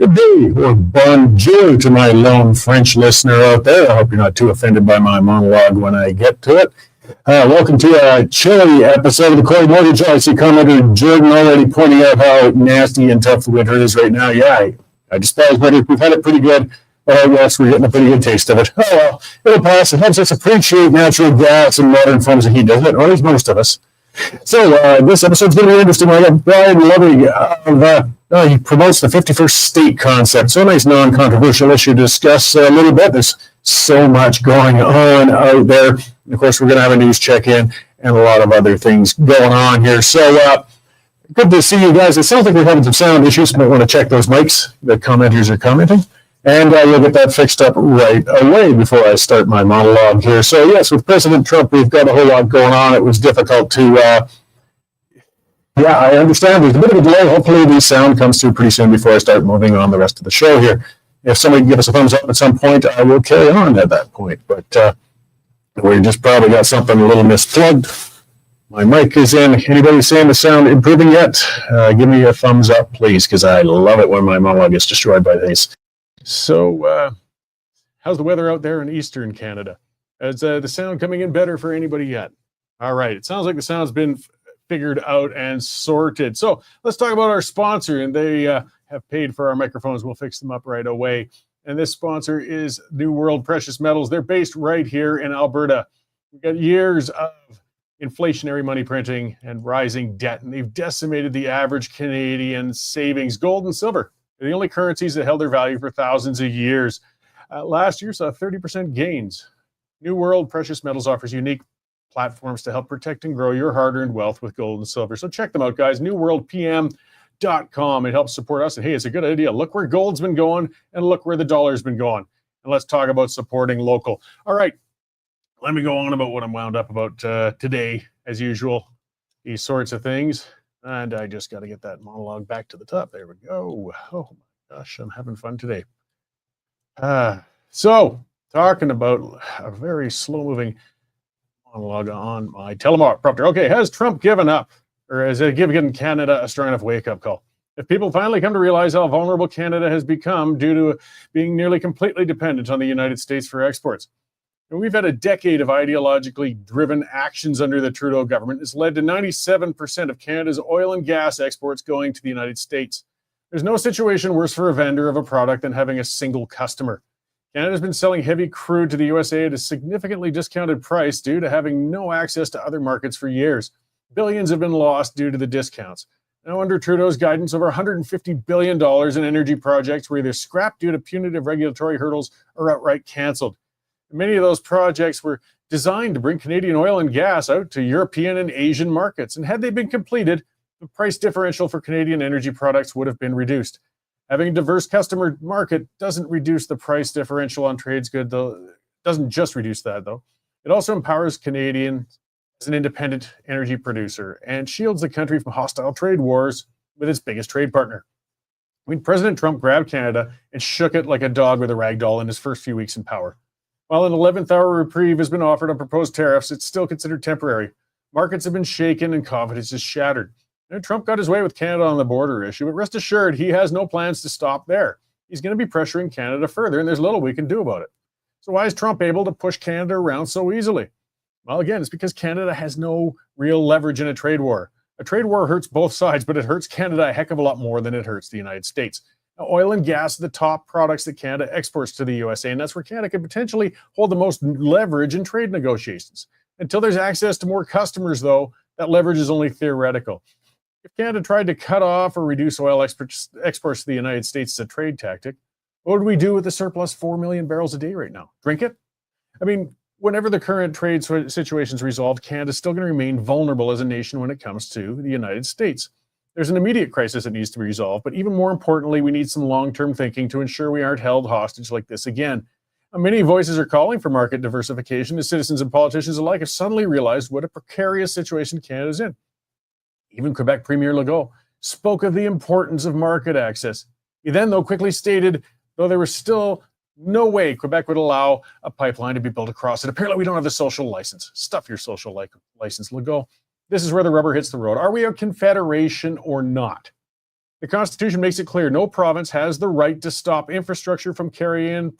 good day, or bonjour to my lone French listener out there. I hope you're not too offended by my monologue when I get to it. Welcome to a chilly episode of the Cory Mortgage. I see commenter Jordan already pointing out how nasty and tough the winter is right now. Yeah, I despise winter. We've had it pretty good. Yes, we're getting a pretty good taste of it. Oh, well, it'll pass. It helps us appreciate natural gas and modern forms of heat, doesn't it? Or at least most of us. So this episode's going to be interesting. I got Brian Lovig he promotes the 51st state concept. So a nice non-controversial issue to discuss a little bit. There's so much going on out there. And of course, we're going to have a news check-in and a lot of other things going on here. So good to see you guys. It sounds like we're having some sound issues. You might want to check those mics. The commenters are commenting. And we'll get that fixed up right away before I start my monologue here. So yes, with President Trump, we've got a whole lot going on. It was difficult to... I understand there's a bit of a delay. Hopefully the sound comes through pretty soon before I start moving on the rest of the show here. If somebody can give us a thumbs up at some point, I will carry on at that point. But we just probably got something a little misplugged. My mic is in. Anybody seeing the sound improving yet? Give me a thumbs up, please, because I love it when my monologue gets destroyed by these. So how's the weather out there in Eastern Canada? Is the sound coming in better for anybody yet? All right. It sounds like the sound's been figured out and sorted. So let's talk about our sponsor, and they have paid for our microphones. We'll fix them up right away. And this sponsor is New World Precious Metals. They're based right here in Alberta. We've got years of inflationary money printing and rising debt, and they've decimated the average Canadian savings. Gold and silver are the only currencies that held their value for thousands of years. Last year saw 30% gains. New World Precious Metals offers unique platforms to help protect and grow your hard-earned wealth with gold and silver. So check them out, guys. newworldpm.com. It helps support us. And hey, it's a good idea. Look where gold's been going and look where the dollar's been going. And let's talk about supporting local. All right. Let me go on about what I'm wound up about today, as usual, these sorts of things. And I just got to get that monologue back to the top. There we go. Oh my gosh, I'm having fun today. So talking about a very slow-moving monologue on my teleprompter. Okay, has Trump given up, or has it given Canada a strong enough wake-up call? If people finally come to realize how vulnerable Canada has become due to being nearly completely dependent on the United States for exports. And we've had a decade of ideologically driven actions under the Trudeau government. It's led to 97% of Canada's oil and gas exports going to the United States. There's no situation worse for a vendor of a product than having a single customer. Canada's been selling heavy crude to the USA at a significantly discounted price due to having no access to other markets for years. Billions have been lost due to the discounts. Now, under Trudeau's guidance, over $150 billion in energy projects were either scrapped due to punitive regulatory hurdles or outright canceled. Many of those projects were designed to bring Canadian oil and gas out to European and Asian markets. And had they been completed, the price differential for Canadian energy products would have been reduced. Having a diverse customer market doesn't reduce the price differential on trades goods, though. It doesn't just reduce that, though. It also empowers Canadians as an independent energy producer and shields the country from hostile trade wars with its biggest trade partner. I mean, President Trump grabbed Canada and shook it like a dog with a rag doll in his first few weeks in power. While an 11th hour reprieve has been offered on proposed tariffs, it's still considered temporary. Markets have been shaken and confidence is shattered. Now, Trump got his way with Canada on the border issue, but rest assured, he has no plans to stop there. He's going to be pressuring Canada further, and there's little we can do about it. So why is Trump able to push Canada around so easily? Well, again, it's because Canada has no real leverage in a trade war. A trade war hurts both sides, but it hurts Canada a heck of a lot more than it hurts the United States. Now, oil and gas are the top products that Canada exports to the USA, and that's where Canada could potentially hold the most leverage in trade negotiations. Until there's access to more customers, though, that leverage is only theoretical. If Canada tried to cut off or reduce oil exports to the United States as a trade tactic, what would we do with the surplus 4 million barrels a day right now? Drink it? I mean, whenever the current trade situation is resolved, Canada's still going to remain vulnerable as a nation when it comes to the United States. There's an immediate crisis that needs to be resolved, but even more importantly, we need some long-term thinking to ensure we aren't held hostage like this again. Many voices are calling for market diversification as citizens and politicians alike have suddenly realized what a precarious situation Canada's in. Even Quebec Premier Legault spoke of the importance of market access. He then, though, quickly stated, though there was still no way Quebec would allow a pipeline to be built across it. Apparently, we don't have the social license. Stuff your social license, Legault. This is where the rubber hits the road. Are we a confederation or not? The Constitution makes it clear no province has the right to stop infrastructure from carrying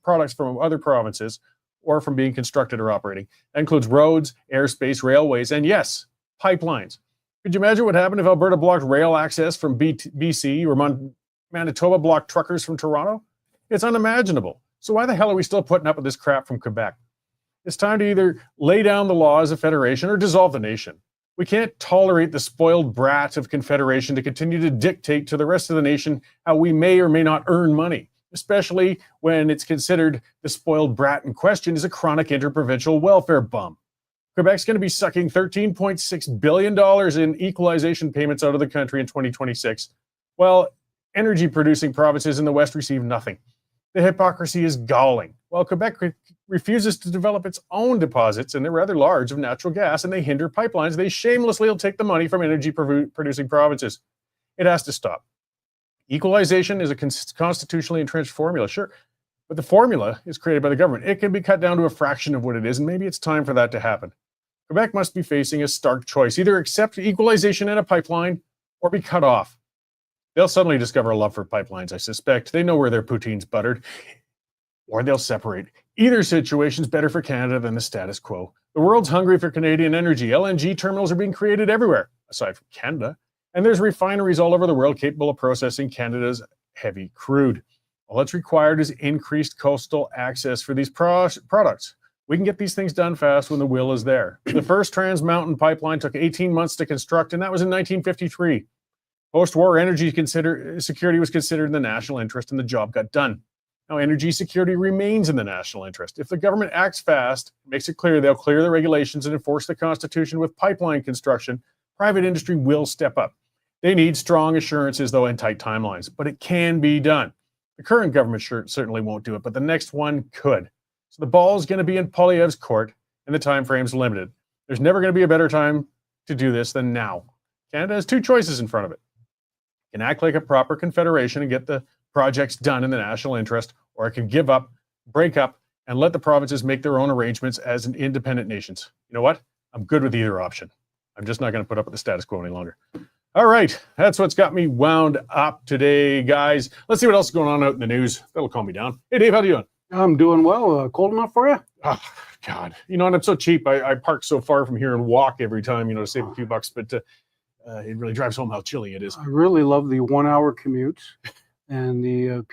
products from other provinces or from being constructed or operating. That includes roads, airspace, railways, and yes, pipelines. Could you imagine what happened if Alberta blocked rail access from BC or Manitoba blocked truckers from Toronto? It's unimaginable. So why the hell are we still putting up with this crap from Quebec? It's time to either lay down the law as a federation or dissolve the nation. We can't tolerate the spoiled brat of Confederation to continue to dictate to the rest of the nation how we may or may not earn money, especially when it's considered the spoiled brat in question is a chronic interprovincial welfare bum. Quebec's going to be sucking $13.6 billion in equalization payments out of the country in 2026, while energy-producing provinces in the West receive nothing. The hypocrisy is galling. While Quebec refuses to develop its own deposits, and they're rather large, of natural gas, and they hinder pipelines, they shamelessly will take the money from energy-producing provinces. It has to stop. Equalization is a constitutionally entrenched formula, sure, but the formula is created by the government. It can be cut down to a fraction of what it is, and maybe it's time for that to happen. Quebec must be facing a stark choice: either accept equalization and a pipeline, or be cut off. They'll suddenly discover a love for pipelines, I suspect. They know where their poutine's buttered. Or they'll separate. Either situation's better for Canada than the status quo. The world's hungry for Canadian energy. LNG terminals are being created everywhere, aside from Canada. And there's refineries all over the world capable of processing Canada's heavy crude. All that's required is increased coastal access for these products. We can get these things done fast when the will is there. The first Trans Mountain pipeline took 18 months to construct, and that was in 1953. Post-war energy security was considered in the national interest, and the job got done. Now, energy security remains in the national interest. If the government acts fast, makes it clear they'll clear the regulations and enforce the Constitution with pipeline construction, private industry will step up. They need strong assurances, though, and tight timelines, but it can be done. The current government certainly won't do it, but the next one could. So the ball is going to be in Poilievre's court, and the time frame's limited. There's never going to be a better time to do this than now. Canada has two choices in front of it. It can act like a proper confederation and get the projects done in the national interest, or it can give up, break up, and let the provinces make their own arrangements as an independent nations. You know what? I'm good with either option. I'm just not going to put up with the status quo any longer. All right, that's what's got me wound up today, guys. Let's see what else is going on out in the news. That'll calm me down. Hey, Dave, how you doing? I'm doing well. Cold enough for you? Oh, God. You know, and I'm so cheap. I park so far from here and walk every time, to save a few bucks, but it really drives home how chilly it is. I really love the 1 hour commutes and the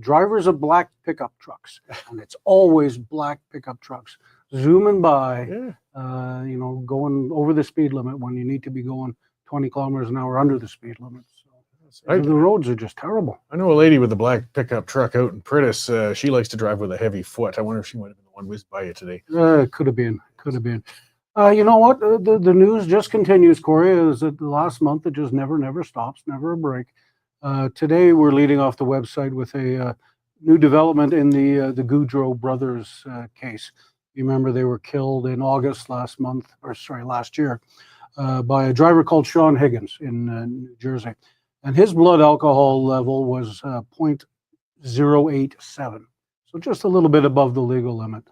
drivers of black pickup trucks. And it's always black pickup trucks zooming by, going over the speed limit when you need to be going 20 kilometers an hour under the speed limit. So the roads are just terrible. I know a lady with a black pickup truck out in Pritis. She likes to drive with a heavy foot. I wonder if she might have been the one whizzed by you today. Could have been. You know what? The news just continues, Cory. Is that the last month it just never stops, never a break. Today we're leading off the website with a new development in the Goudreau brothers case. You remember they were killed in August last year, by a driver called Sean Higgins in New Jersey. And his blood alcohol level was 0.087, so just a little bit above the legal limit.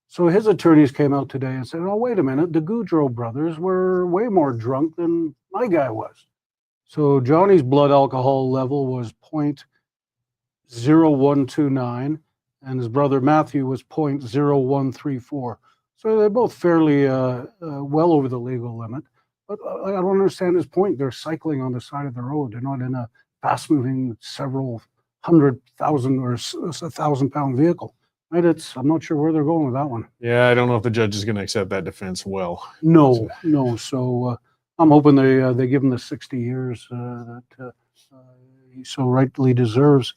So his attorneys came out today and said, oh, wait a minute, the Goudreau brothers were way more drunk than my guy was. So Johnny's blood alcohol level was 0.0129, and his brother Matthew was 0.0134. So they're both fairly well over the legal limit. But I don't understand his point. They're cycling on the side of the road. They're not in a fast-moving several 100,000 or 1,000-pound vehicle. Right? I'm not sure where they're going with that one. Yeah, I don't know if the judge is going to accept that defense well. No. So I'm hoping they give him the 60 years that he so rightly deserves.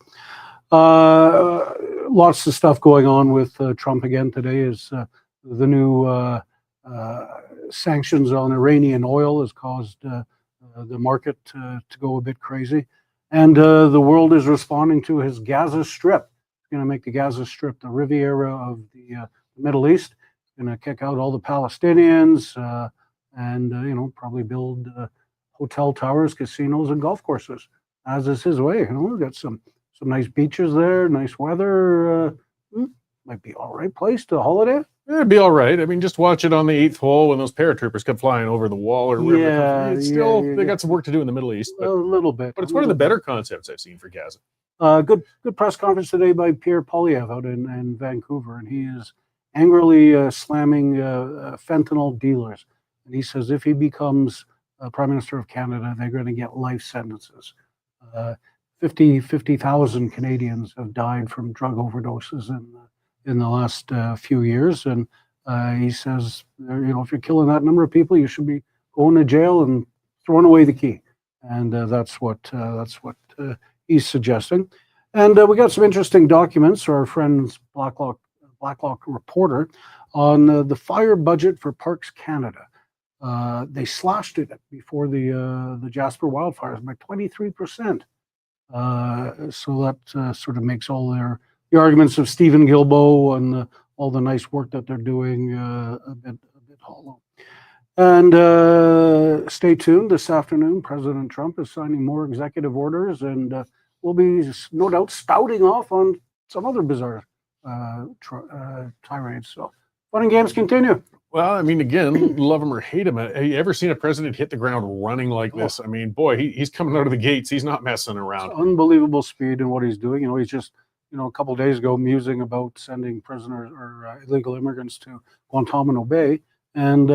Lots of stuff going on with Trump again today. Is the new sanctions on Iranian oil has caused the market to go a bit crazy. And the world is responding to his Gaza Strip. He's going to make the Gaza Strip the Riviera of the Middle East. He's going to kick out all the Palestinians and probably build hotel towers, casinos, and golf courses, as is his way. We've got some nice beaches there, nice weather. Might be all right place to holiday. It'd be all right. I mean, just watch it on the 8th hole when those paratroopers come flying over the wall or wherever. Yeah, It's still, yeah, they got some work to do in the Middle East, a but little bit. it's one of the better concepts I've seen for Gaza. Good press conference today by Pierre Poilievre out in Vancouver, and he is angrily slamming fentanyl dealers. And he says if he becomes Prime Minister of Canada, they're going to get life sentences. 50,000 Canadians have died from drug overdoses in the last few years, and he says, if you're killing that number of people, you should be going to jail and throwing away the key. And that's what he's suggesting. And we got some interesting documents, our friend's Blacklock reporter, on the fire budget for Parks Canada. They slashed it before the Jasper wildfires by 23%. So that sort of makes all the arguments of Stephen Guilbeault and all the nice work that they're doing a bit hollow. And stay tuned. This afternoon, President Trump is signing more executive orders, and we'll be no doubt spouting off on some other bizarre tirades. So fun and games continue. Well, I mean, again, love him or hate him. Have you ever seen a president hit the ground running like this? I mean, boy, he's coming out of the gates. He's not messing around. It's unbelievable speed in what he's doing. He's just, a couple of days ago musing about sending prisoners or illegal immigrants to Guantanamo Bay. And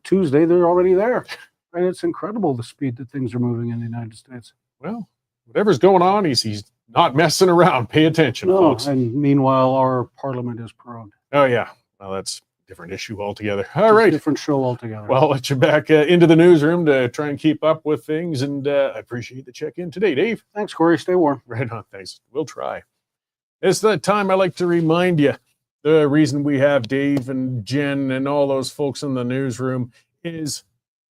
Tuesday, they're already there. Right? It's incredible the speed that things are moving in the United States. Well, whatever's going on, he's not messing around. Pay attention, folks. And meanwhile, our parliament is prorogued. Oh, yeah. Well, that's different issue altogether. All right. Different show altogether. Well, I'll let you back into the newsroom to try and keep up with things, and I appreciate the check-in today, Dave. Thanks, Cory. Stay warm. Right on. Thanks. We'll try. It's that time I like to remind you, the reason we have Dave and Jen and all those folks in the newsroom is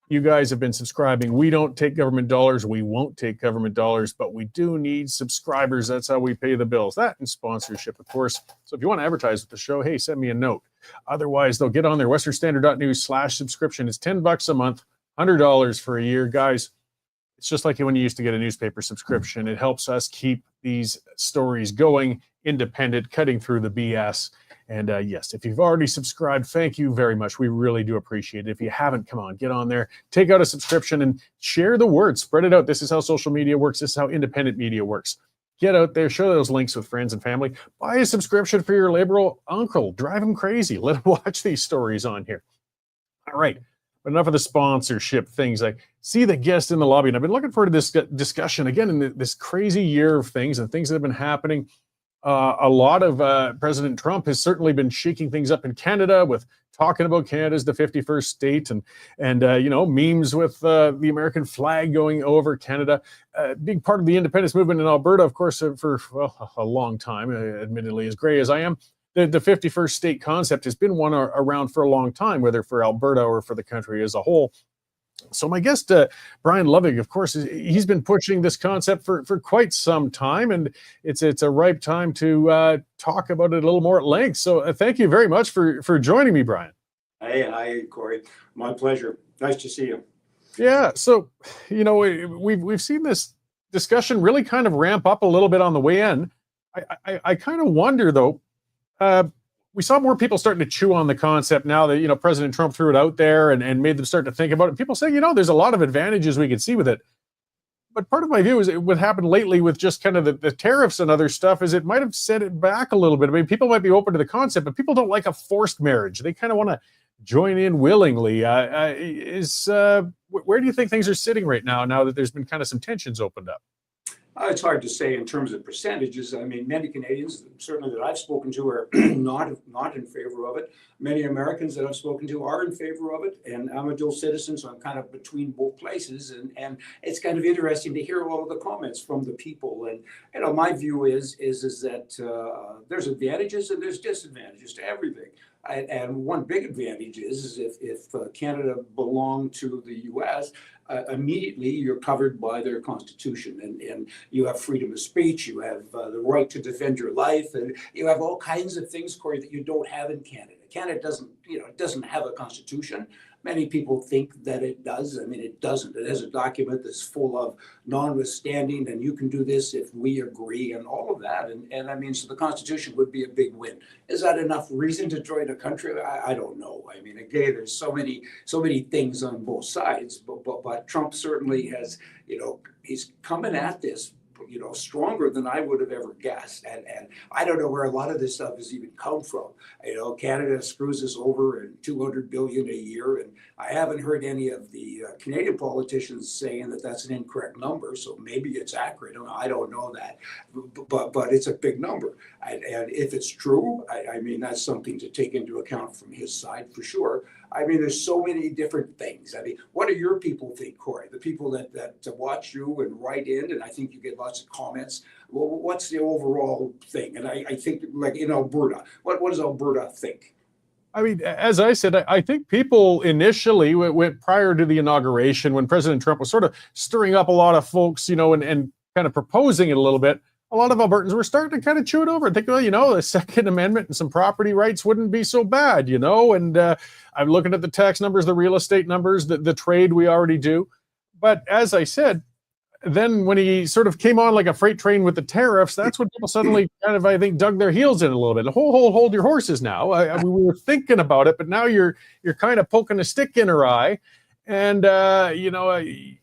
you guys have been subscribing. We don't take government dollars. We won't take government dollars, but we do need subscribers. That's how we pay the bills. That and sponsorship, of course. So if you want to advertise with the show, hey, send me a note. Otherwise, they'll get on there. westernstandard.news/subscription. It's $10 a month, $100 for a year. Guys, it's just like when you used to get a newspaper subscription. It helps us keep these stories going, independent, cutting through the BS. And yes, if you've already subscribed, thank you very much. We really do appreciate it. If you haven't, come on, get on there, take out a subscription and share the word, spread it out. This is how social media works. This is how independent media works. Get out there, share those links with friends and family. Buy a subscription for your liberal uncle. Drive him crazy. Let him watch these stories on here. All right. But enough of the sponsorship things. I see the guest in the lobby, and I've been looking forward to this discussion again in this crazy year of things and things that have been happening. A lot of President Trump has certainly been shaking things up in Canada with talking about Canada as the 51st state and memes with the American flag going over Canada. Being part of the independence movement in Alberta, of course, for a long time, admittedly as gray as I am. The 51st state concept has been one around for a long time, whether for Alberta or for the country as a whole. So my guest, Brian Lovig, of course, he's been pushing this concept for quite some time, and it's a ripe time to talk about it a little more at length. So thank you very much for joining me, Brian. Hi, Cory. My pleasure. Nice to see you. Yeah. So, we've seen this discussion really kind of ramp up a little bit on the way in. I kind of wonder, though. We saw more people starting to chew on the concept now that, President Trump threw it out there and made them start to think about it. People say, there's a lot of advantages we could see with it. But part of my view is what happened lately with just kind of the tariffs and other stuff is it might have set it back a little bit. I mean, people might be open to the concept, but people don't like a forced marriage. They kind of want to join in willingly. Where do you think things are sitting right now that there's been kind of some tensions opened up? It's hard to say in terms of percentages. I mean, many Canadians, certainly that I've spoken to, are not in favor of it. Many Americans that I've spoken to are in favor of it. And I'm a dual citizen, so I'm kind of between both places. And it's kind of interesting to hear all of the comments from the people. And my view is that there's advantages and there's disadvantages to everything. And one big advantage is if Canada belonged to the U.S., immediately you're covered by their constitution, and you have freedom of speech, you have the right to defend your life, and you have all kinds of things, Cory, that you don't have in Canada. Canada doesn't have a constitution. Many people think that it does. I mean, it doesn't. It has a document that's full of notwithstanding, and you can do this if we agree, and all of that. And I mean, so the Constitution would be a big win. Is that enough reason to join a country? I don't know. I mean, again, there's so many things on both sides. But Trump certainly has, he's coming at this, stronger than I would have ever guessed. And I don't know where a lot of this stuff has even come from. Canada screws us over in $200 billion a year. And I haven't heard any of the Canadian politicians saying that that's an incorrect number. So maybe it's accurate. I don't know that. But it's a big number. And if it's true, I mean, that's something to take into account from his side for sure. I mean, there's so many different things. I mean, what do your people think, Cory? The people that watch you and write in, and I think you get lots of comments. Well, what's the overall thing? And I think, like in Alberta, what does Alberta think? I mean, as I said, I think people initially went prior to the inauguration when President Trump was sort of stirring up a lot of folks, and kind of proposing it a little bit. A lot of Albertans were starting to kind of chew it over and think, well, the Second Amendment and some property rights wouldn't be so bad, and I'm looking at the tax numbers, the real estate numbers, the trade we already do. But as I said, then when he sort of came on like a freight train with the tariffs, that's when people suddenly kind of, I think, dug their heels in a little bit. Hold your horses now. We were thinking about it, but now you're kind of poking a stick in her eye, and they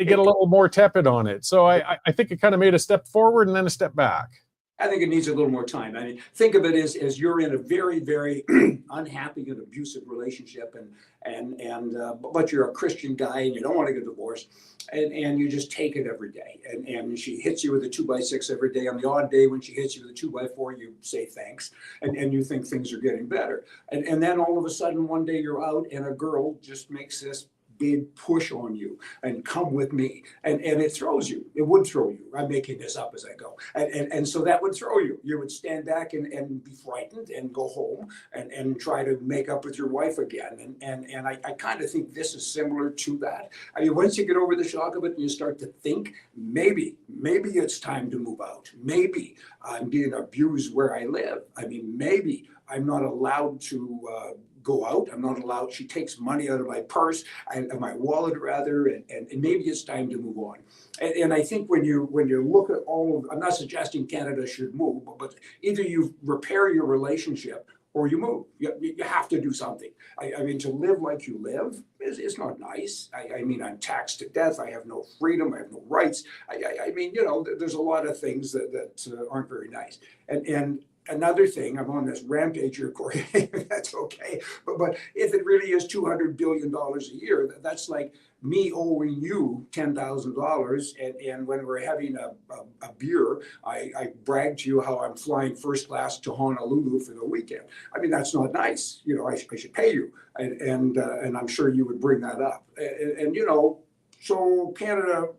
get a little more tepid on it. So I think it kind of made a step forward and then a step back. I think it needs a little more time. I mean, think of it as you're in a very, very unhappy and abusive relationship, but you're a Christian guy and you don't want to get divorced, and you just take it every day. And she hits you with a 2x6 every day. On the odd day when she hits you with a 2x4, you say thanks, and you think things are getting better. And then all of a sudden one day you're out and a girl just makes this big push on you and come with me, and it throws you. It would throw you. I'm making this up as I go, and so that would throw you. You would stand back and be frightened and go home and try to make up with your wife again. And I kind of think this is similar to that. I mean, once you get over the shock of it and you start to think, maybe it's time to move out. Maybe I'm being abused where I live. I mean, maybe I'm not allowed to go out. I'm not allowed. She takes money out of my purse and my wallet rather, and maybe it's time to move on. And I think when you look at all of, I'm not suggesting Canada should move, but either you repair your relationship or you move. You have to do something. I mean, to live like you live is not nice. I mean, I'm taxed to death. I have no freedom. I have no rights. I mean, there's a lot of things that aren't very nice. And another thing, I'm on this rampage here, Cory, that's okay. But if it really is $200 billion a year, that's like me owing you $10,000. And when we're having a beer, I brag to you how I'm flying first class to Honolulu for the weekend. I mean, that's not nice. I should pay you. And I'm sure you would bring that up. And so Canada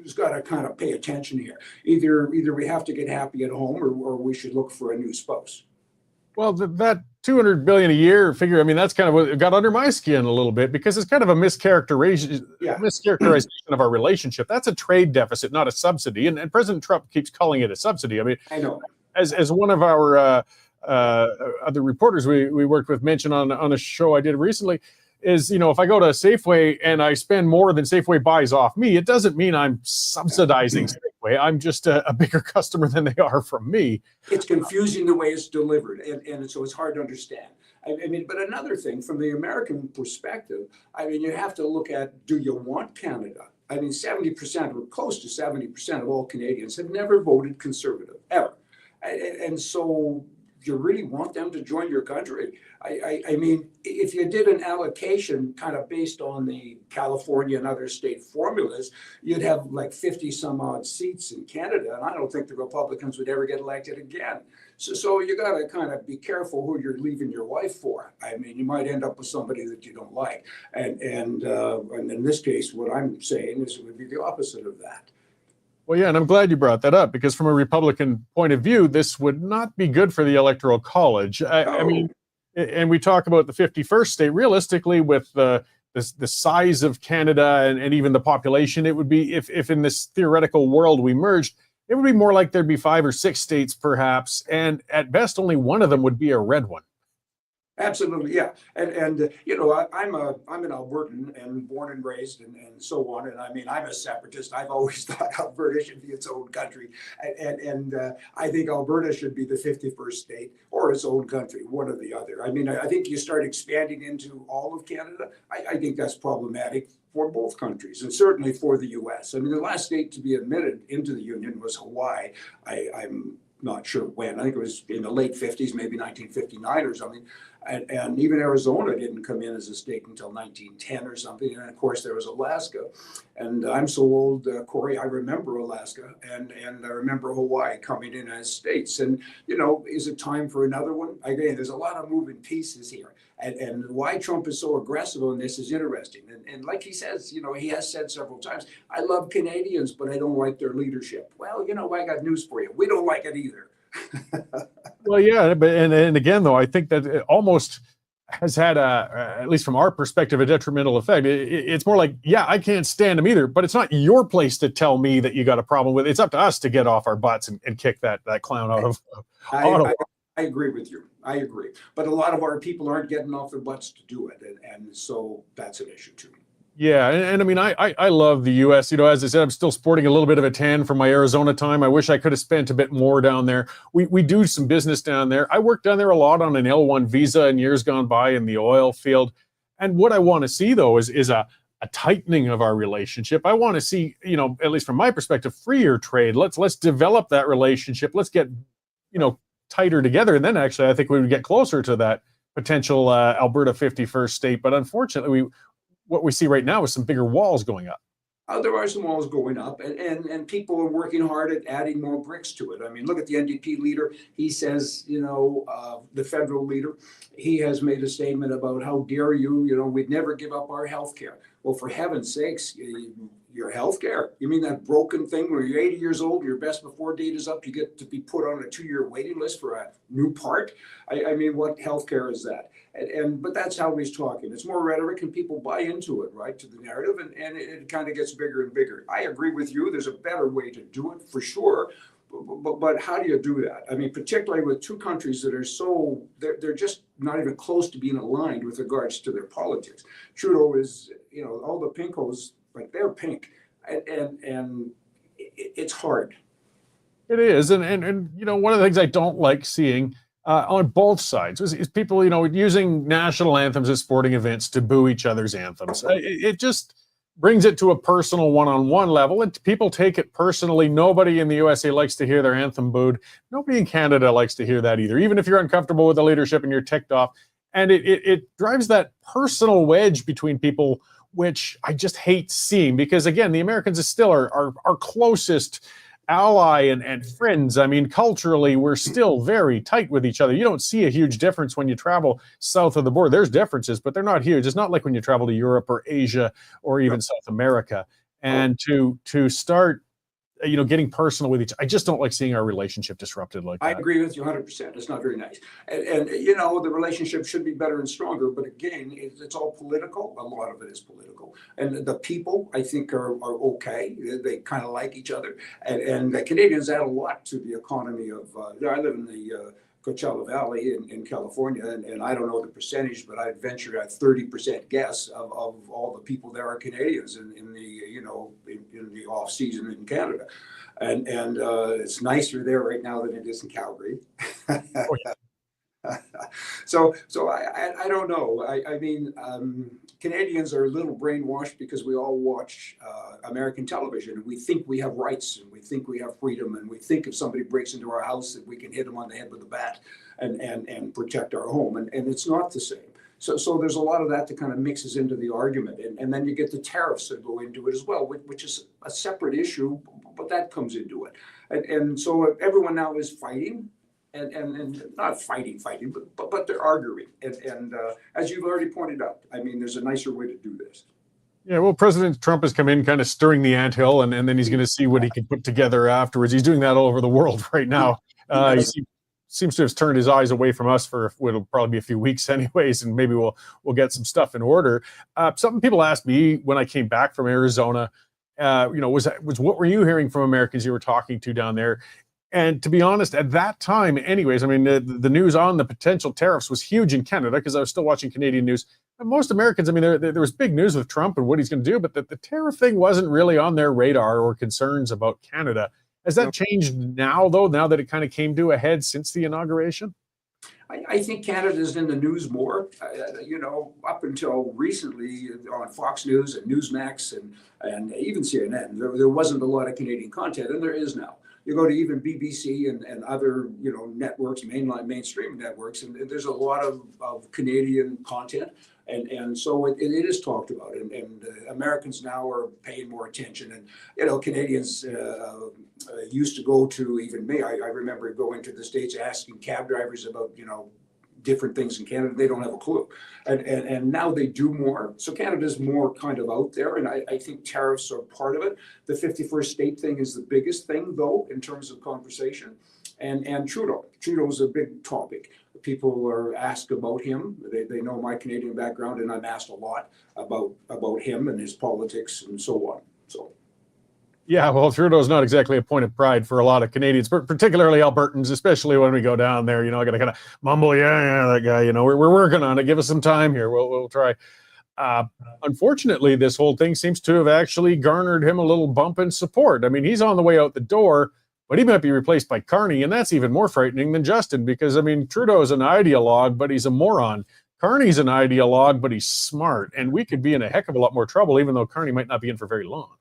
has got to kind of pay attention here. Either we have to get happy at home, or we should look for a new spouse. Well, that $200 billion a year figure, I mean, that's kind of what got under my skin a little bit, because it's kind of a mischaracterization of our relationship. That's a trade deficit, not a subsidy. And President Trump keeps calling it a subsidy. I mean, I know. As one of our other reporters we worked with mentioned on a show I did recently, is, if I go to Safeway and I spend more than Safeway buys off me, it doesn't mean I'm subsidizing Safeway. I'm just a bigger customer than they are from me. It's confusing the way it's delivered, and so it's hard to understand. I mean, but another thing, from the American perspective, I mean, you have to look at, do you want Canada? I mean, 70% or close to 70% of all Canadians have never voted Conservative, ever. And so you really want them to join your country? I mean, if you did an allocation kind of based on the California and other state formulas, you'd have like 50 some odd seats in Canada, and I don't think the Republicans would ever get elected again. So you got to kind of be careful who you're leaving your wife for. I mean, you might end up with somebody that you don't like, and in this case, what I'm saying is it would be the opposite of that. Well, yeah, and I'm glad you brought that up, because from a Republican point of view, this would not be good for the Electoral College. I mean, and we talk about the 51st state. Realistically, with the size of Canada and even the population, it would be, if in this theoretical world we merged, it would be more like there'd be 5 or 6 states perhaps, and at best only one of them would be a red one. Absolutely, yeah, and you know, I'm an Albertan and born and raised and so on, and I mean I'm a separatist. I've always thought Alberta should be its own country, and I think Alberta should be the 51st state or its own country, one or the other. I mean, I think you start expanding into all of Canada. I think that's problematic for both countries and certainly for the U.S. I mean, the last state to be admitted into the Union was Hawaii. I'm not sure when. I think it was in the late 50s, maybe 1959 or something. And even Arizona didn't come in as a state until 1910 or something. And of course, there was Alaska. And I'm so old, Cory, I remember Alaska and I remember Hawaii coming in as states. And, you know, is it time for another one? Again, there's a lot of moving pieces here. And why Trump is so aggressive on this is interesting. And like he says, you know, he has said several times, I love Canadians, but I don't like their leadership. Well, you know, I got news for you. We don't like it either. Well, yeah, but and again, though, I think that it almost has had at least from our perspective, a detrimental effect. It's more like, yeah, I can't stand them either, but it's not your place to tell me that you got a problem with it. It's up to us to get off our butts and kick that clown out of Ottawa. I agree with you. I agree. But a lot of our people aren't getting off their butts to do it. And so that's an issue too. Yeah, and I mean, I love the U.S. You know, as I said, I'm still sporting a little bit of a tan from my Arizona time. I wish I could have spent a bit more down there. We do some business down there. I worked down there a lot on an L1 visa in years gone by in the oil field. And what I want to see, though, is a tightening of our relationship. I want to see, you know, at least from my perspective, freer trade. Let's develop that relationship. Let's get, you know, tighter together. And then actually, I think we would get closer to that potential Alberta 51st state. But unfortunately, what we see right now is some bigger walls going up. There are some walls going up, and people are working hard at adding more bricks to it. I mean, look at the NDP leader. He says, you know, the federal leader, he has made a statement about how dare you, you know, we'd never give up our health care. Well, for heaven's sakes, your health care? You mean that broken thing where you're 80 years old, your best before date is up, you get to be put on a 2-year waiting list for a new part? I mean, what health care is that? But that's how he's talking. It's more rhetoric and people buy into it, right, to the narrative, and it kind of gets bigger and bigger. I agree with you. There's a better way to do it for sure. But how do you do that? I mean, particularly with two countries that are so, they're just not even close to being aligned with regards to their politics. Trudeau is, you know, all the pinkos, like they're pink. And it's hard. It is. And you know, one of the things I don't like seeing on both sides is people, you know, using national anthems at sporting events to boo each other's anthems. It just brings it to a personal one-on-one level, and people take it personally. Nobody in the USA likes to hear their anthem booed. Nobody in Canada likes to hear that either, even if you're uncomfortable with the leadership and you're ticked off. And it drives that personal wedge between people, which I just hate seeing, because again, the Americans is still our closest ally and friends. I mean, culturally, we're still very tight with each other. You don't see a huge difference when you travel south of the border. There's differences, but they're not huge. It's not like when you travel to Europe or Asia or even South America. And to start, you know, getting personal with each, I just don't like seeing our relationship disrupted like that. I agree with you 100%. It's not very nice. And you know, the relationship should be better and stronger. But again, it's all political. A lot of it is political. And the people, I think, are okay. They kind of like each other. And the Canadians add a lot to the economy of, I live in the Coachella Valley in California, and I don't know the percentage, but I'd venture a 30% guess of all the people there are Canadians in the, you know, in the off season in Canada, and it's nicer there right now than it is in Calgary. Oh, yeah. So I don't know. I mean, Canadians are a little brainwashed because we all watch American television, and we think we have rights, and we think we have freedom, and we think if somebody breaks into our house that we can hit them on the head with a bat and protect our home, and it's not the same. So there's a lot of that kind of mixes into the argument, and then you get the tariffs that go into it as well, which is a separate issue, but that comes into it, and so everyone now is fighting. And not fighting, but they're arguing. And as you've already pointed out, I mean, there's a nicer way to do this. Yeah, well, President Trump has come in kind of stirring the anthill, and then he's going to see what he can put together afterwards. He's doing that all over the world right now. He seems to have turned his eyes away from us for what'll probably be a few weeks anyways, and maybe we'll get some stuff in order. Something people asked me when I came back from Arizona, you know, was what were you hearing from Americans you were talking to down there? And to be honest, at that time, anyways, I mean, the news on the potential tariffs was huge in Canada because I was still watching Canadian news. And most Americans, I mean, there was big news with Trump and what he's going to do, but the tariff thing wasn't really on their radar or concerns about Canada. Has that changed now, though, now that it kind of came to a head since the inauguration? I think Canada's in the news more. Up until recently on Fox News and Newsmax and even CNN, there wasn't a lot of Canadian content, and there is now. You go to even BBC and other networks, mainstream networks, and there's a lot of Canadian content, and so it is talked about, and Americans now are paying more attention, and Canadians used to go to, even me, I remember going to the States asking cab drivers about different things in Canada. They don't have a clue, and now they do more. So Canada's more kind of out there, and I think tariffs are part of it. The 51st state thing is the biggest thing, though, in terms of conversation. And Trudeau's a big topic. People are asked about him. They know my Canadian background, and I'm asked a lot about him and his politics and so on. So. Yeah, well, Trudeau's not exactly a point of pride for a lot of Canadians, but particularly Albertans, especially when we go down there. I got to kind of mumble, yeah, that guy. We're working on it. Give us some time here. We'll try. Unfortunately, this whole thing seems to have actually garnered him a little bump in support. I mean, he's on the way out the door, but he might be replaced by Carney, and that's even more frightening than Justin because, I mean, Trudeau is an ideologue, but he's a moron. Carney's an ideologue, but he's smart, and we could be in a heck of a lot more trouble, even though Carney might not be in for very long.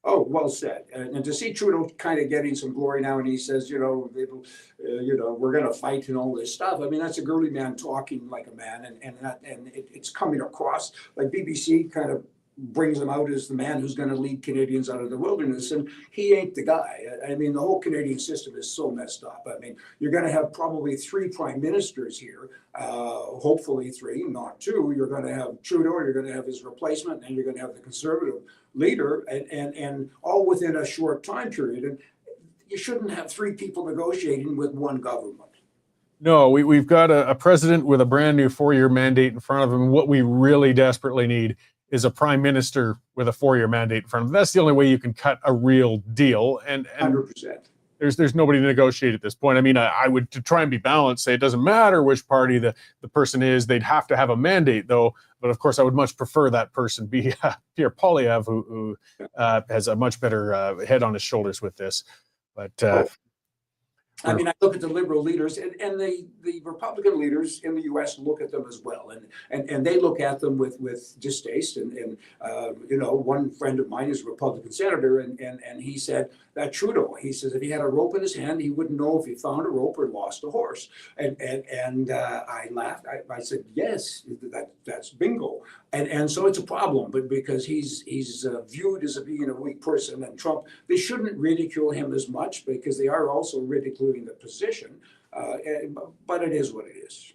Oh, well said. And to see Trudeau kind of getting some glory now, and he says, we're going to fight and all this stuff. I mean, that's a girly man talking like a man, and it's coming across like BBC kind of brings him out as the man who's going to lead Canadians out of the wilderness, and he ain't the guy. I mean, the whole Canadian system is so messed up. I mean, you're going to have probably 3 prime ministers here, hopefully 3, not 2. You're going to have Trudeau, you're going to have his replacement, and you're going to have the Conservative leader, and all within a short time period. And you shouldn't have 3 people negotiating with one government. No, we've got a president with a brand new 4-year mandate in front of him. What we really desperately need is a prime minister with a 4-year mandate in front of him. That's the only way you can cut a real deal. And 100%. There's nobody to negotiate at this point. I mean, I would, to try and be balanced, say it doesn't matter which party the person is. They'd have to have a mandate, though. But of course, I would much prefer that person be Pierre Poilievre, who has a much better head on his shoulders with this. But I mean, I look at the liberal leaders and the Republican leaders in the U.S. look at them as well, and they look at them with distaste. And one friend of mine is a Republican senator, and he said that Trudeau, he says if he had a rope in his hand, he wouldn't know if he found a rope or lost a horse. And I laughed. I said, yes, that's bingo. And so it's a problem, but because he's viewed as being a weak person, and Trump, they shouldn't ridicule him as much because they are also ridiculing the position. But it is what it is.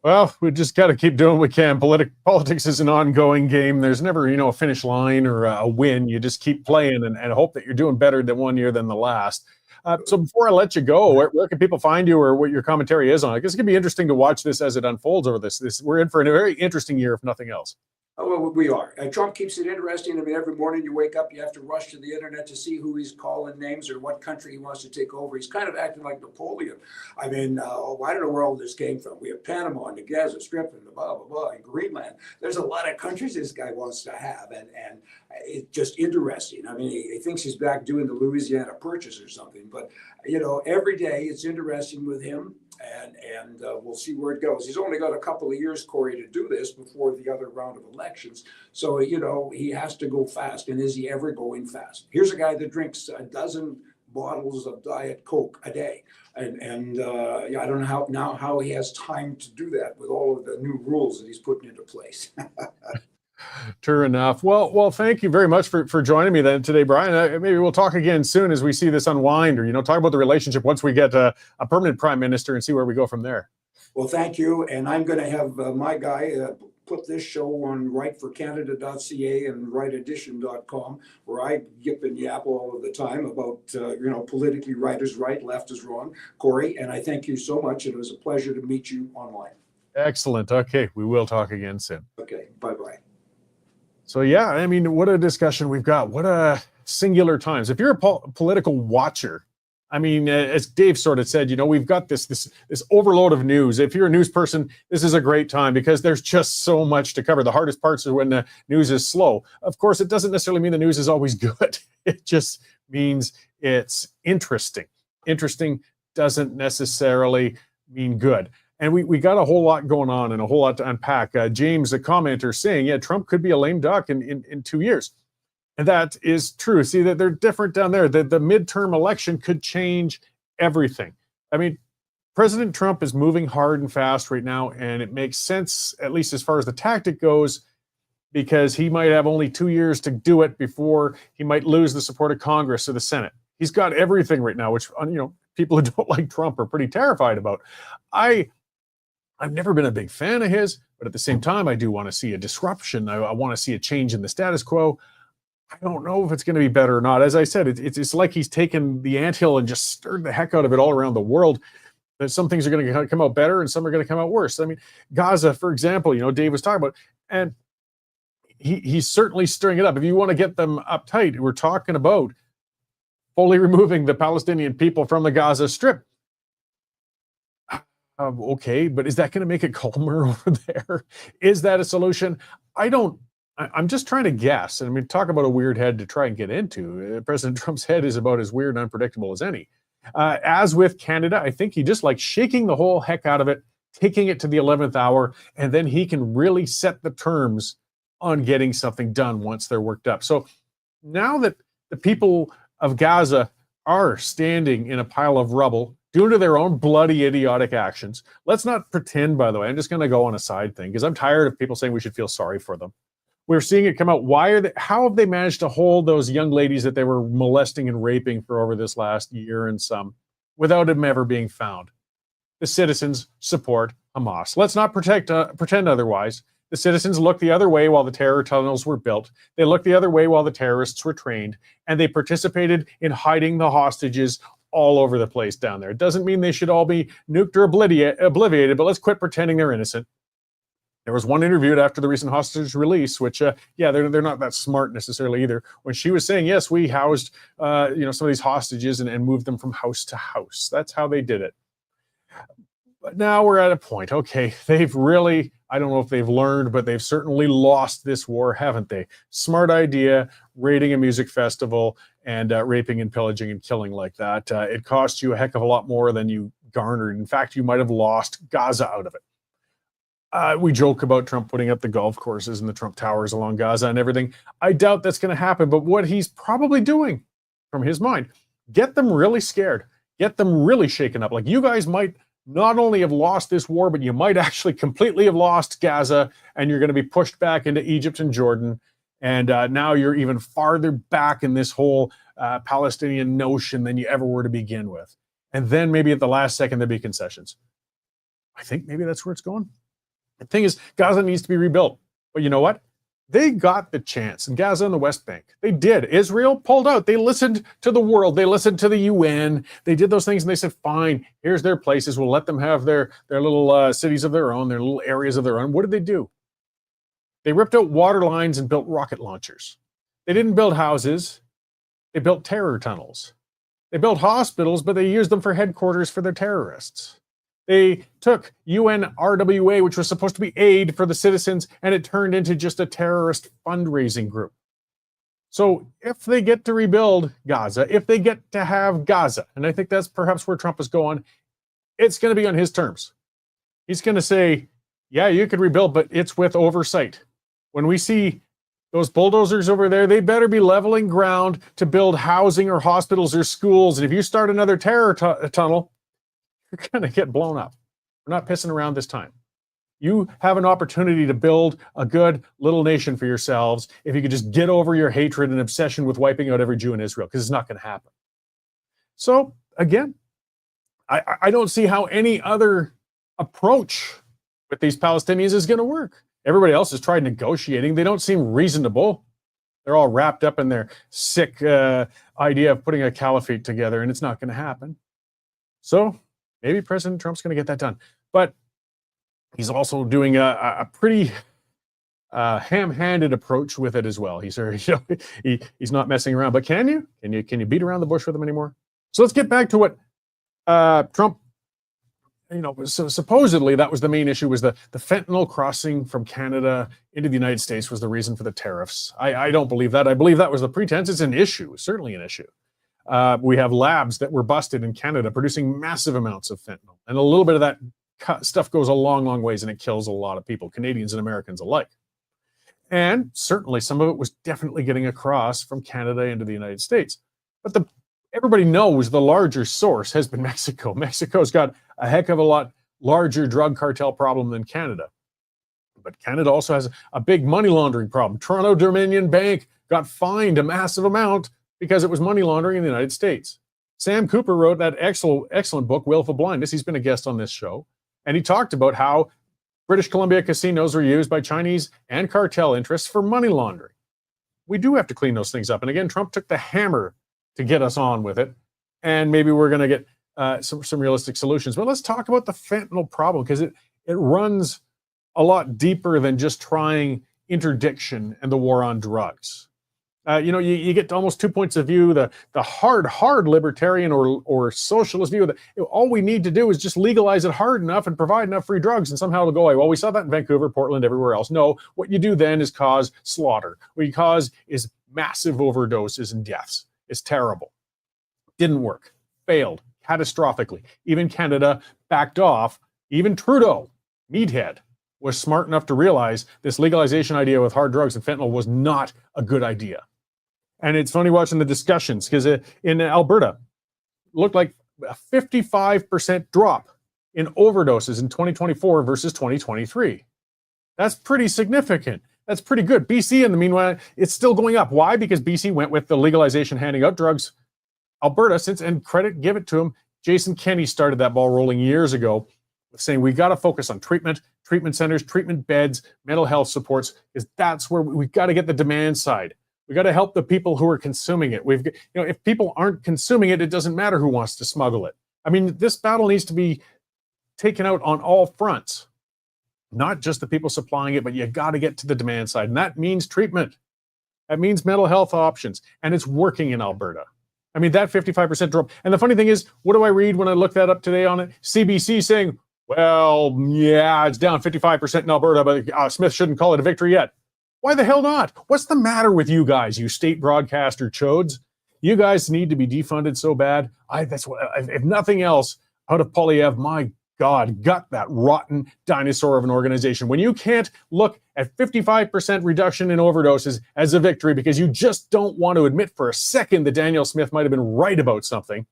Well, we just got to keep doing what we can. Politics is an ongoing game. There's never, a finish line or a win. You just keep playing and hope that you're doing better than one year than the last. So before I let you go, where can people find you or what your commentary is on it? I guess it's going to be interesting to watch this as it unfolds over this. We're in for a very interesting year, if nothing else. Oh, well, we are. Trump keeps it interesting. I mean, every morning you wake up, you have to rush to the internet to see who he's calling names or what country he wants to take over. He's kind of acting like Napoleon. I mean, I don't know where all this came from. We have Panama and the Gaza Strip and the blah, blah, blah, and Greenland. There's a lot of countries this guy wants to have, and it's just interesting. I mean, he thinks he's back doing the Louisiana Purchase or something, but, every day it's interesting with him. And we'll see where it goes. He's only got a couple of years, Cory, to do this before the other round of elections. So, he has to go fast. And is he ever going fast? Here's a guy that drinks a dozen bottles of Diet Coke a day. And I don't know how he has time to do that with all of the new rules that he's putting into place. True enough. Well, thank you very much for joining me then today, Brian. Maybe we'll talk again soon as we see this unwind, or talk about the relationship once we get a permanent prime minister and see where we go from there. Well, thank you, and I'm going to have my guy put this show on writeforcanada.ca and writeedition.com, where I yip and yap all of the time about politically right is right, left is wrong. Cory, and I thank you so much. It was a pleasure to meet you online. Excellent. Okay, we will talk again soon. Okay, bye-bye. So, yeah, I mean, what a discussion we've got. What a singular times. If you're a political watcher, I mean, as Dave sort of said, we've got this overload of news. If you're a news person, this is a great time because there's just so much to cover. The hardest parts are when the news is slow. Of course, it doesn't necessarily mean the news is always good. It just means it's interesting. Interesting doesn't necessarily mean good. And we got a whole lot going on and a whole lot to unpack. James, a commenter, saying, yeah, Trump could be a lame duck in 2 years. And that is true. See, that they're different down there. The midterm election could change everything. I mean, President Trump is moving hard and fast right now, and it makes sense, at least as far as the tactic goes, because he might have only 2 years to do it before he might lose the support of Congress or the Senate. He's got everything right now, which, people who don't like Trump are pretty terrified about. I've never been a big fan of his, but at the same time, I do want to see a disruption. I want to see a change in the status quo. I don't know if it's going to be better or not. As I said, it's like he's taken the anthill and just stirred the heck out of it all around the world. That some things are going to come out better and some are going to come out worse. I mean, Gaza, for example, Dave was talking about, and he's certainly stirring it up. If you want to get them uptight, we're talking about fully removing the Palestinian people from the Gaza Strip. Okay, but is that going to make it calmer over there? Is that a solution? I'm just trying to guess. And I mean, talk about a weird head to try and get into. President Trump's head is about as weird and unpredictable as any. As with Canada, I think he just likes shaking the whole heck out of it, taking it to the 11th hour, and then he can really set the terms on getting something done once they're worked up. So now that the people of Gaza are standing in a pile of rubble due to their own bloody, idiotic actions, let's not pretend, by the way, I'm just going to go on a side thing because I'm tired of people saying we should feel sorry for them. We're seeing it come out. How have they managed to hold those young ladies that they were molesting and raping for over this last year and some without them ever being found? The citizens support Hamas. Let's not pretend otherwise. The citizens looked the other way while the terror tunnels were built. They looked the other way while the terrorists were trained, and they participated in hiding the hostages all over the place down there. It doesn't mean they should all be nuked or obliviated, but let's quit pretending they're innocent. There was one interviewed after the recent hostage release, which, they're not that smart necessarily either. When she was saying, yes, we housed, some of these hostages and moved them from house to house. That's how they did it. But now we're at a point. Okay, they've really, I don't know if they've learned, but they've certainly lost this war, haven't they? Smart idea, raiding a music festival and raping and pillaging and killing like that. It cost you a heck of a lot more than you garnered. In fact, you might have lost Gaza out of it. We joke about Trump putting up the golf courses and the Trump towers along Gaza and everything. I doubt that's going to happen. But what he's probably doing from his mind, get them really scared, get them really shaken up. Like, you guys might not only have lost this war, but you might actually completely have lost Gaza, and you're going to be pushed back into Egypt and Jordan. And now you're even farther back in this whole Palestinian notion than you ever were to begin with. And then maybe at the last second, there'd be concessions. I think maybe that's where it's going. The thing is, Gaza needs to be rebuilt. But you know what? They got the chance in Gaza and the West Bank. They did. Israel pulled out. They listened to the world. They listened to the UN. They did those things and they said, fine, here's their places. We'll let them have their little cities of their own, their little areas of their own. What did they do? They ripped out water lines and built rocket launchers. They didn't build houses. They built terror tunnels. They built hospitals, but they used them for headquarters for their terrorists. They took UNRWA, which was supposed to be aid for the citizens, and it turned into just a terrorist fundraising group. So if they get to rebuild Gaza, if they get to have Gaza, and I think that's perhaps where Trump is going, it's going to be on his terms. He's going to say, yeah, you could rebuild, but it's with oversight. When we see those bulldozers over there, they better be leveling ground to build housing or hospitals or schools. And if you start another terror tunnel, you're going to get blown up. We're not pissing around this time. You have an opportunity to build a good little nation for yourselves if you could just get over your hatred and obsession with wiping out every Jew in Israel, because it's not going to happen. So, again, I don't see how any other approach with these Palestinians is going to work. Everybody else has tried negotiating. They don't seem reasonable. They're all wrapped up in their sick idea of putting a caliphate together, and it's not going to happen. So maybe President Trump's going to get that done. But he's also doing a pretty ham-handed approach with it as well. He's not messing around. But can you beat around the bush with him anymore? So let's get back to what Trump, so supposedly that was the main issue, was the fentanyl crossing from Canada into the United States was the reason for the tariffs. I don't believe that. I believe that was the pretense. It's an issue, certainly an issue. We have labs that were busted in Canada producing massive amounts of fentanyl. And a little bit of that stuff goes a long, long ways, and it kills a lot of people, Canadians and Americans alike. And certainly some of it was definitely getting across from Canada into the United States. But everybody knows the larger source has been Mexico. Mexico's got a heck of a lot larger drug cartel problem than Canada. But Canada also has a big money laundering problem. Toronto Dominion Bank got fined a massive amount because it was money laundering in the United States. Sam Cooper wrote that excellent book, Willful Blindness. He's been a guest on this show. And he talked about how British Columbia casinos were used by Chinese and cartel interests for money laundering. We do have to clean those things up. And again, Trump took the hammer to get us on with it. And maybe we're going to get some realistic solutions. But let's talk about the fentanyl problem, because it runs a lot deeper than just trying interdiction and the war on drugs. You get almost 2 points of view, the hard libertarian or socialist view that all we need to do is just legalize it hard enough and provide enough free drugs and somehow it'll go away. Well, we saw that in Vancouver, Portland, everywhere else. No, what you do then is cause slaughter. What you cause is massive overdoses and deaths. It's terrible. Didn't work. Failed catastrophically. Even Canada backed off. Even Trudeau, meathead, was smart enough to realize this legalization idea with hard drugs and fentanyl was not a good idea. And it's funny watching the discussions, because in Alberta, it looked like a 55% drop in overdoses in 2024 versus 2023. That's pretty significant. That's pretty good. BC, in the meanwhile, it's still going up. Why? Because BC went with the legalization, handing out drugs. Alberta, and credit, give it to him, Jason Kenney started that ball rolling years ago, saying we got to focus on treatment centers, treatment beds, mental health supports, because that's where we've got to get the demand side. We got to help the people who are consuming it. If people aren't consuming it, it doesn't matter who wants to smuggle it. I mean, this battle needs to be taken out on all fronts, not just the people supplying it, but you got to get to the demand side. And that means treatment. That means mental health options. And it's working in Alberta. I mean, that 55% drop. And the funny thing is, what do I read when I look that up today on it? CBC saying, well, yeah, it's down 55% in Alberta, but Smith shouldn't call it a victory yet. Why the hell not? What's the matter with you guys, you state broadcaster chodes? You guys need to be defunded so bad. If nothing else, out of Polyev, my God, gut that rotten dinosaur of an organization. When you can't look at 55% reduction in overdoses as a victory because you just don't want to admit for a second that Daniel Smith might have been right about something,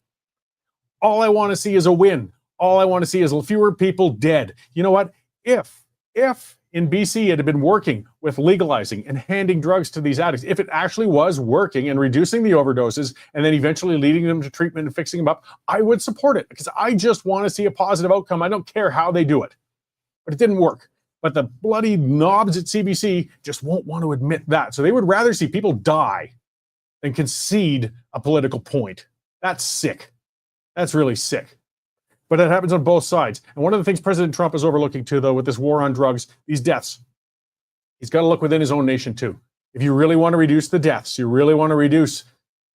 all I want to see is a win. All I want to see is fewer people dead. You know what? If in BC it had been working with legalizing and handing drugs to these addicts, if it actually was working and reducing the overdoses and then eventually leading them to treatment and fixing them up, I would support it, because I just want to see a positive outcome. I don't care how they do it. But it didn't work. But the bloody knobs at CBC just won't want to admit that. So they would rather see people die than concede a political point. That's sick. That's really sick. But it happens on both sides. And one of the things President Trump is overlooking too, though, with this war on drugs, these deaths, he's got to look within his own nation too. If you really want to reduce the deaths, you really want to reduce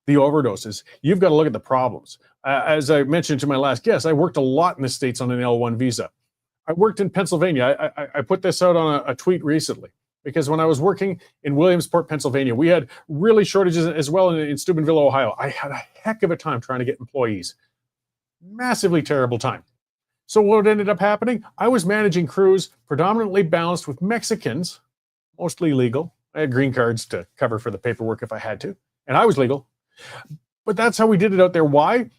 the overdoses, you've got to look at the problems. As I mentioned to my last guest, I worked a lot in the States on an L1 visa. I worked in Pennsylvania. I put this out on a tweet recently, because when I was working in Williamsport, Pennsylvania, we had really shortages as well in Steubenville, Ohio. I had a heck of a time trying to get employees. Massively terrible time. So what ended up happening? I was managing crews predominantly balanced with Mexicans, mostly legal. I had green cards to cover for the paperwork if I had to, and I was legal. But that's how we did it out there. Why?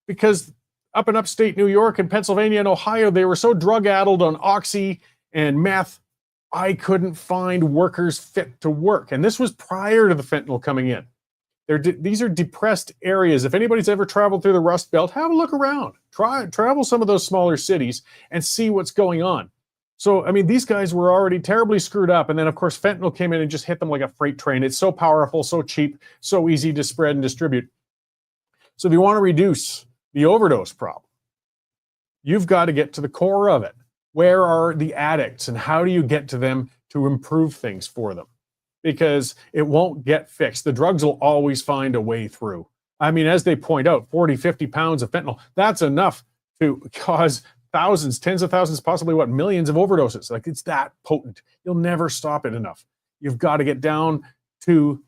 Because up in upstate New York and Pennsylvania and Ohio, they were so drug-addled on oxy and meth, I couldn't find workers fit to work. And this was prior to the fentanyl coming in. These are depressed areas. If anybody's ever traveled through the Rust Belt, have a look around. Travel some of those smaller cities and see what's going on. So, I mean, these guys were already terribly screwed up. And then, of course, fentanyl came in and just hit them like a freight train. It's so powerful, so cheap, so easy to spread and distribute. So if you want to reduce the overdose problem, you've got to get to the core of it. Where are the addicts and how do you get to them to improve things for them? Because it won't get fixed. The drugs will always find a way through. I mean, as they point out, 40, 50 pounds of fentanyl, that's enough to cause thousands, tens of thousands, possibly millions of overdoses. Like, it's that potent. You'll never stop it enough. You've got to get down to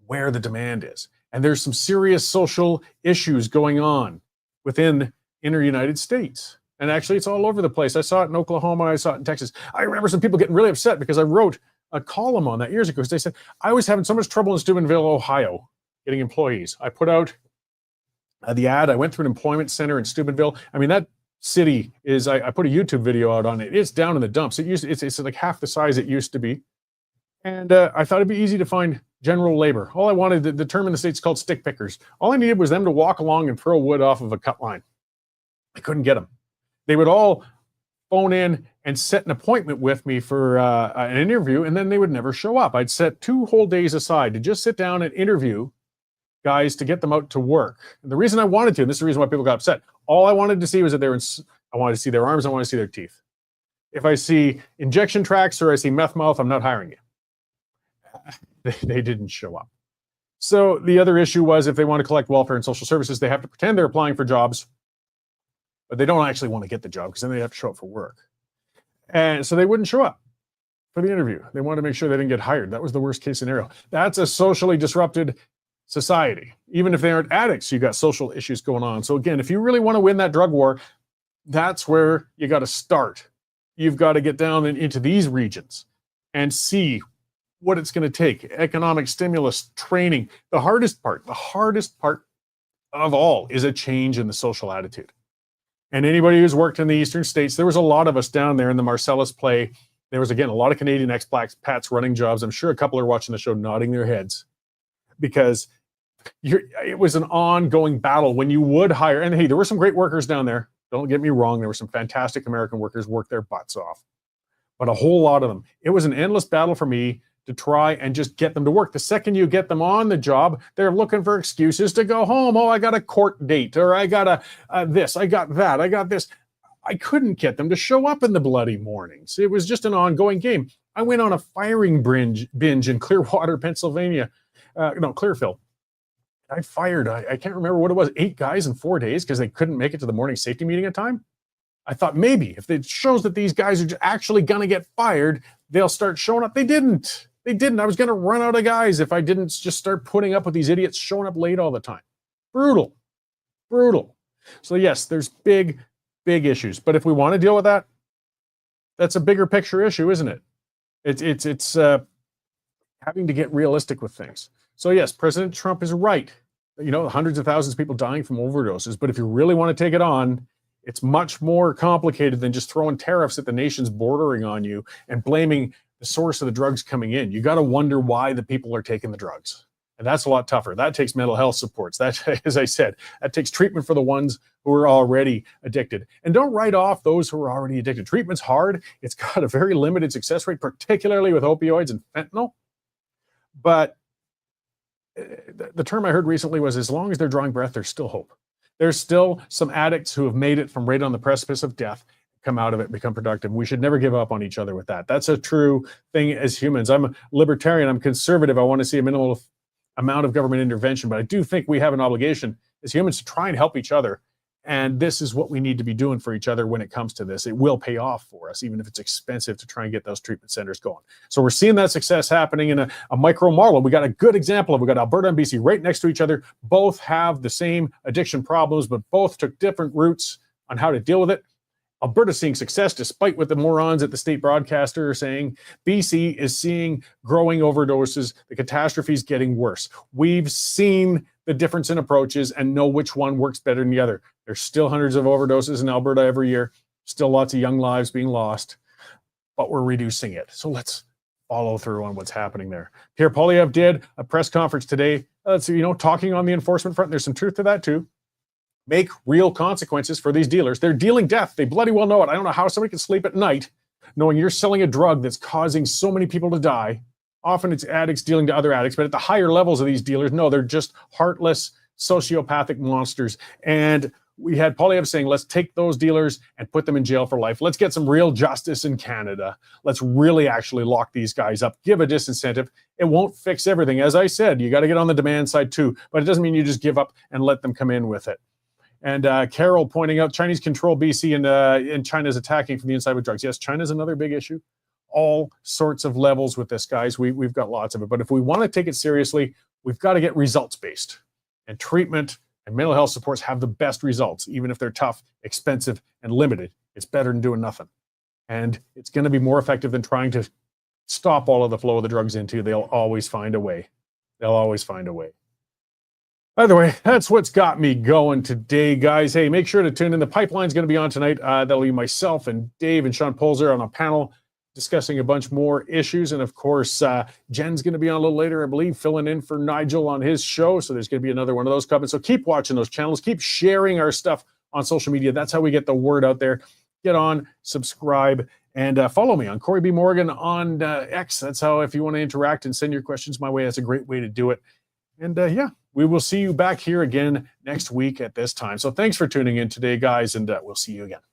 where the demand is. And there's some serious social issues going on within inner United States. And actually, it's all over the place. I saw it in Oklahoma. I saw it in Texas. I remember some people getting really upset because I wrote a column on that years ago. Because they said, I was having so much trouble in Steubenville, Ohio, getting employees. I put out the ad. I went through an employment center in Steubenville. I mean, that city is, I put a YouTube video out on it. It's down in the dumps. It's like half the size it used to be. And I thought it'd be easy to find general labor. All I wanted, the term in the States called stick pickers. All I needed was them to walk along and throw wood off of a cut line. I couldn't get them. They would all phone in and set an appointment with me for an interview, and then they would never show up. I'd set 2 whole days aside to just sit down and interview guys to get them out to work. And the reason I wanted to, and this is the reason why people got upset, all I wanted to see was that I wanted to see their arms, I wanted to see their teeth. If I see injection tracts or I see meth mouth, I'm not hiring you. They didn't show up. So the other issue was, if they want to collect welfare and social services, they have to pretend they're applying for jobs, but they don't actually want to get the job because then they have to show up for work. And so they wouldn't show up for the interview. They wanted to make sure they didn't get hired. That was the worst case scenario. That's a socially disrupted society. Even if they aren't addicts, you got social issues going on. So again, if you really want to win that drug war, that's where you got to start. You've got to get down into these regions and see what it's going to take. Economic stimulus, training. The hardest part of all is a change in the social attitude. And anybody who's worked in the eastern states, there was a lot of us down there in the Marcellus play. There was, again, a lot of Canadian expats running jobs. I'm sure a couple are watching the show nodding their heads, because it was an ongoing battle when you would hire. And hey, there were some great workers down there. Don't get me wrong. There were some fantastic American workers who worked their butts off. But a whole lot of them, it was an endless battle for me to try and just get them to work. The second you get them on the job, they're looking for excuses to go home. Oh, I got a court date, or I got this, I got that, I got this. I couldn't get them to show up in the bloody mornings. It was just an ongoing game. I went on a firing binge in Clearwater, Pennsylvania. Clearfield. I fired, I can't remember what it was, 8 guys in 4 days because they couldn't make it to the morning safety meeting in time. I thought maybe if it shows that these guys are actually going to get fired, they'll start showing up. They didn't. I was going to run out of guys if I didn't just start putting up with these idiots showing up late all the time. Brutal. So yes, there's big issues. But if we want to deal with that, that's a bigger picture issue, isn't it? It's having to get realistic with things. So yes, President Trump is right. Hundreds of thousands of people dying from overdoses. But if you really want to take it on, it's much more complicated than just throwing tariffs at the nations bordering on you and blaming the source of the drugs coming in. You got to wonder why the people are taking the drugs. And that's a lot tougher. That takes mental health supports. That, as I said, that takes treatment for the ones who are already addicted. And don't write off those who are already addicted. Treatment's hard. It's got a very limited success rate, particularly with opioids and fentanyl. But the term I heard recently was, as long as they're drawing breath, there's still hope. There's still some addicts who have made it from right on the precipice of death, come out of it, become productive. We should never give up on each other with that. That's a true thing as humans. I'm a libertarian. I'm conservative. I want to see a minimal amount of government intervention, but I do think we have an obligation as humans to try and help each other. And this is what we need to be doing for each other when it comes to this. It will pay off for us, even if it's expensive to try and get those treatment centers going. So we're seeing that success happening in a micro model. We got a good example of, we got Alberta and BC right next to each other. Both have the same addiction problems, but both took different routes on how to deal with it. Alberta's seeing success despite what the morons at the state broadcaster are saying. BC is seeing growing overdoses. The catastrophe is getting worse. We've seen the difference in approaches and know which one works better than the other. There's still hundreds of overdoses in Alberta every year. Still lots of young lives being lost, but we're reducing it. So let's follow through on what's happening there. Pierre Poilievre did a press conference today. Talking on the enforcement front. There's some truth to that too. Make real consequences for these dealers. They're dealing death. They bloody well know it. I don't know how somebody can sleep at night knowing you're selling a drug that's causing so many people to die. Often it's addicts dealing to other addicts, but at the higher levels of these dealers, no, they're just heartless, sociopathic monsters. And we had Poilievre saying, let's take those dealers and put them in jail for life. Let's get some real justice in Canada. Let's really actually lock these guys up, give a disincentive. It won't fix everything. As I said, you got to get on the demand side too, but it doesn't mean you just give up and let them come in with it. And Carol pointing out Chinese control BC and China's attacking from the inside with drugs. Yes, China's another big issue. All sorts of levels with this, guys. We've got lots of it. But if we want to take it seriously, we've got to get results-based. And treatment and mental health supports have the best results, even if they're tough, expensive, and limited. It's better than doing nothing. And it's going to be more effective than trying to stop all of the flow of the drugs into. They'll always find a way. They'll always find a way. By the way, that's what's got me going today, guys. Hey, make sure to tune in. The pipeline's going to be on tonight. That'll be myself and Dave and Sean Polzer on a panel discussing a bunch more issues. And of course, Jen's going to be on a little later, I believe, filling in for Nigel on his show. So there's going to be another one of those coming. So keep watching those channels. Keep sharing our stuff on social media. That's how we get the word out there. Get on, subscribe, and follow me on Cory B. Morgan on X. That's how, if you want to interact and send your questions my way, that's a great way to do it. And yeah, we will see you back here again next week at this time. So thanks for tuning in today, guys, and we'll see you again.